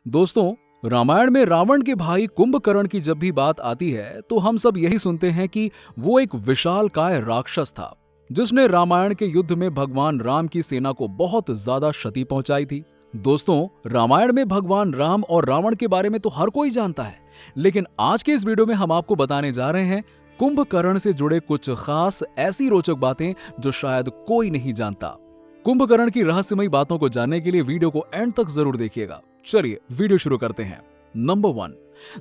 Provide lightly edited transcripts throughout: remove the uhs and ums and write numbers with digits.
दोस्तों, रामायण में रावण के भाई कुंभकर्ण की जब भी बात आती है तो हम सब यही सुनते हैं कि वो एक विशालकाय राक्षस था जिसने रामायण के युद्ध में भगवान राम की सेना को बहुत ज्यादा क्षति पहुंचाई थी। दोस्तों, रामायण में भगवान राम और रावण के बारे में तो हर कोई जानता है, लेकिन आज के इस वीडियो में हम आपको बताने जा रहे हैं कुंभकर्ण से जुड़े कुछ खास ऐसी रोचक बातें जो शायद कोई नहीं जानता। कुंभकर्ण की रहस्यमयी बातों को जानने के लिए वीडियो को एंड तक जरूर देखिएगा। चलिए वीडियो शुरू करते हैं। नंबर 1,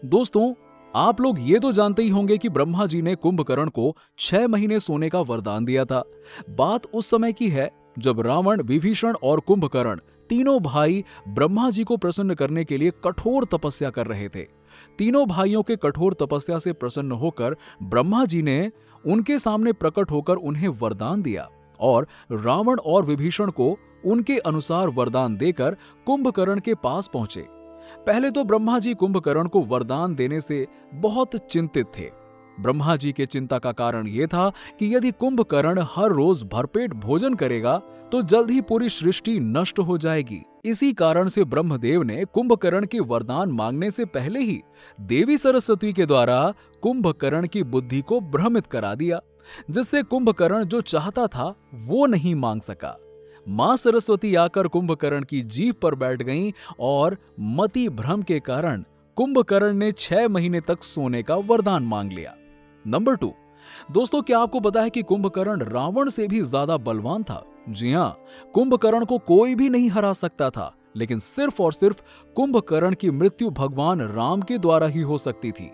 दोस्तों, आप लोग ये तो जानते ही होंगे कि ब्रह्मा जी ने कुंभकर्ण को 6 महीने सोने का वरदान दिया था। बात उस समय की है जब रावण, विभीषण और कुंभकर्ण तीनों भाई ब्रह्मा जी को प्रसन्न करने के लिए कठोर तपस्या कर रहे थे। तीनों भाइयों के कठोर तपस्या से प्रसन्न होकर ब्रह्मा जी ने उनके सामने प्रकट होकर उन्हें वरदान दिया और रावण और विभीषण को उनके अनुसार वरदान देकर कुंभकर्ण के पास पहुंचे। पहले तो ब्रह्मा जी कुंभकर्ण को वरदान देने से बहुत चिंतित थे। ब्रह्मा जी के चिंता का कारण यह था कि यदि कुंभकर्ण हर रोज भरपेट भोजन करेगा तो जल्द ही पूरी सृष्टि नष्ट हो जाएगी। इसी कारण से ब्रह्मदेव ने कुंभकर्ण के वरदान मांगने से पहले ही देवी सरस्वती के द्वारा कुंभकर्ण की बुद्धि को भ्रमित करा दिया, जिससे कुंभकर्ण जो चाहता था वो नहीं मांग सका। मां सरस्वती आकर कुंभकर्ण की जीभ पर बैठ गईं और मति भ्रम के कारण कुंभकर्ण ने 6 महीने तक सोने का वरदान मांग लिया। नंबर 2, दोस्तों, क्या आपको पता है कि कुंभकर्ण रावण से भी ज्यादा बलवान था? जी हाँ, कुंभकर्ण को कोई भी नहीं हरा सकता था, लेकिन सिर्फ और सिर्फ कुंभकर्ण की मृत्यु भगवान राम के द्वारा ही हो सकती थी।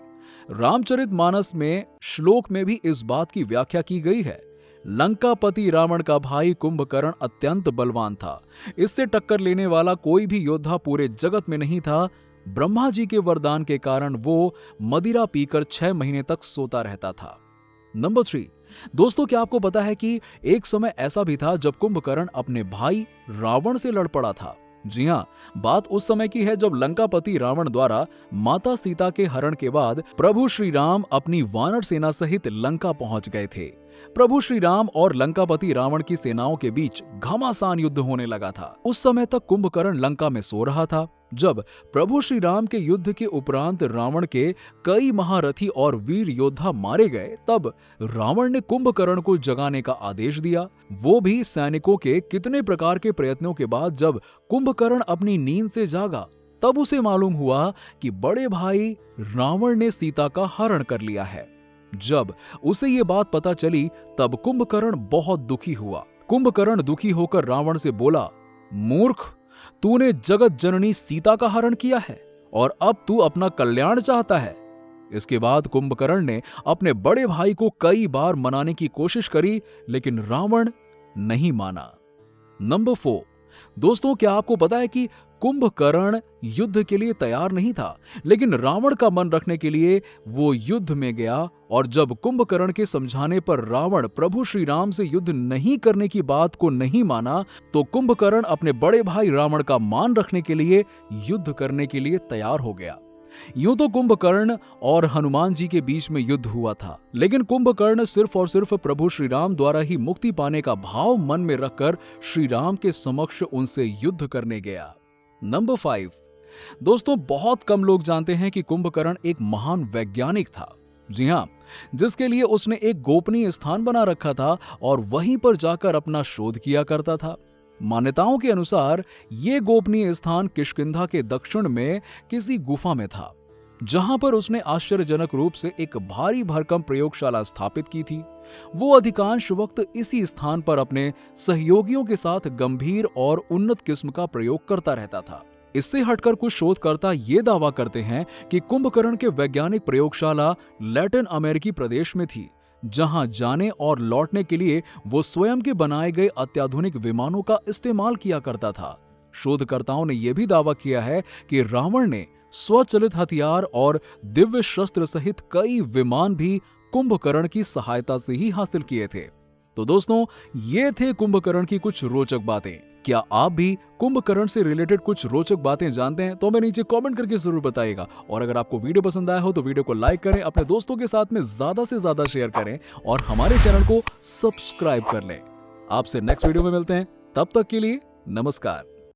रामचरितमानस में श्लोक में भी इस बात की व्याख्या की गई है। लंकापति रावण का भाई कुंभकर्ण अत्यंत बलवान था। इससे टक्कर लेने वाला कोई भी योद्धा पूरे जगत में नहीं था। ब्रह्मा जी के वरदान के कारण वो मदिरा पीकर 6 महीने तक सोता रहता था। नंबर 3, दोस्तों, क्या आपको पता है कि एक समय ऐसा भी था जब कुंभकर्ण अपने भाई रावण से लड़ पड़ा था? जी हाँ, बात उस समय की है जब लंकापति रावण द्वारा माता सीता के हरण के बाद प्रभु श्री राम अपनी वानर सेना सहित लंका पहुंच गए थे। प्रभु श्री राम और लंकापति रावण की सेनाओं के बीच घमासान युद्ध होने लगा था। उस समय तक कुंभकर्ण लंका में सो रहा था। जब प्रभु श्री राम के युद्ध के उपरांत रावण के कई महारथी और वीर योद्धा मारे गए, तब रावण ने कुंभकर्ण को जगाने का आदेश दिया। वो भी सैनिकों के कितने प्रकार के प्रयत्नों के बाद जब कुंभकर्ण अपनी नींद से जागा, तब उसे मालूम हुआ कि बड़े भाई रावण ने सीता का हरण कर लिया है। जब उसे ये बात पता चली तब कुंभकर्ण बहुत दुखी हुआ। कुंभकर्ण दुखी होकर रावण से बोला, मूर्ख, तूने जगत जननी सीता का हरण किया है और अब तू अपना कल्याण चाहता है। इसके बाद कुंभकर्ण ने अपने बड़े भाई को कई बार मनाने की कोशिश करी, लेकिन रावण नहीं माना। नंबर 4, दोस्तों, क्या आपको पता है कि कुंभकर्ण युद्ध के लिए तैयार नहीं था, लेकिन रावण का मन रखने के लिए वो युद्ध में गया और जब कुंभकर्ण के समझाने पर रावण प्रभु श्री राम से युद्ध नहीं करने की बात को नहीं माना, तो कुंभकर्ण अपने बड़े भाई रावण का मान रखने के लिए युद्ध करने के लिए तैयार हो गया। यूं तो कुंभकर्ण और हनुमान जी के बीच में युद्ध हुआ था, लेकिन कुंभकर्ण सिर्फ और सिर्फ प्रभु श्री राम द्वारा ही मुक्ति पाने का भाव मन में रखकर श्री राम के समक्ष उनसे युद्ध करने गया। नंबर 5, दोस्तों, बहुत कम लोग जानते हैं कि कुंभकर्ण एक महान वैज्ञानिक था। जी हाँ, जिसके लिए उसने एक गोपनीय स्थान बना रखा था और वहीं पर जाकर अपना शोध किया करता था। मान्यताओं के अनुसार ये गोपनीय स्थान किष्किंधा के दक्षिण में किसी गुफा में था, जहां पर उसने आश्चर्यजनक रूप से एक भारी भरकम प्रयोगशाला स्थापित की थी। वो अधिकांश वक्त इसी स्थान पर अपने सहयोगियों के साथ गंभीर और उन्नत किस्म का प्रयोग करता रहता था। इससे हटकर कुछ शोधकर्ता ये दावा करते हैं कि कुंभकर्ण के वैज्ञानिक प्रयोगशाला लैटिन अमेरिकी प्रदेश में थी, जहां जाने और लौटने के लिए वो स्वयं के बनाए गए अत्याधुनिक विमानों का इस्तेमाल किया करता था। शोधकर्ताओं ने यह भी दावा किया है कि रावण ने स्वचलित हथियार और दिव्य शस्त्र सहित कई विमान भी कुंभकर्ण की सहायता से ही हासिल किए थे। तो दोस्तों, ये थे कुंभकर्ण की कुछ रोचक बातें। क्या आप भी कुंभकर्ण से रिलेटेड कुछ रोचक बातें जानते हैं? तो हमें नीचे कमेंट करके जरूर बताइएगा। और अगर आपको वीडियो पसंद आया हो तो वीडियो को लाइक करें, अपने दोस्तों के साथ में ज्यादा से ज्यादा शेयर करें और हमारे चैनल को सब्सक्राइब कर लें। आपसे नेक्स्ट वीडियो में मिलते हैं, तब तक के लिए नमस्कार।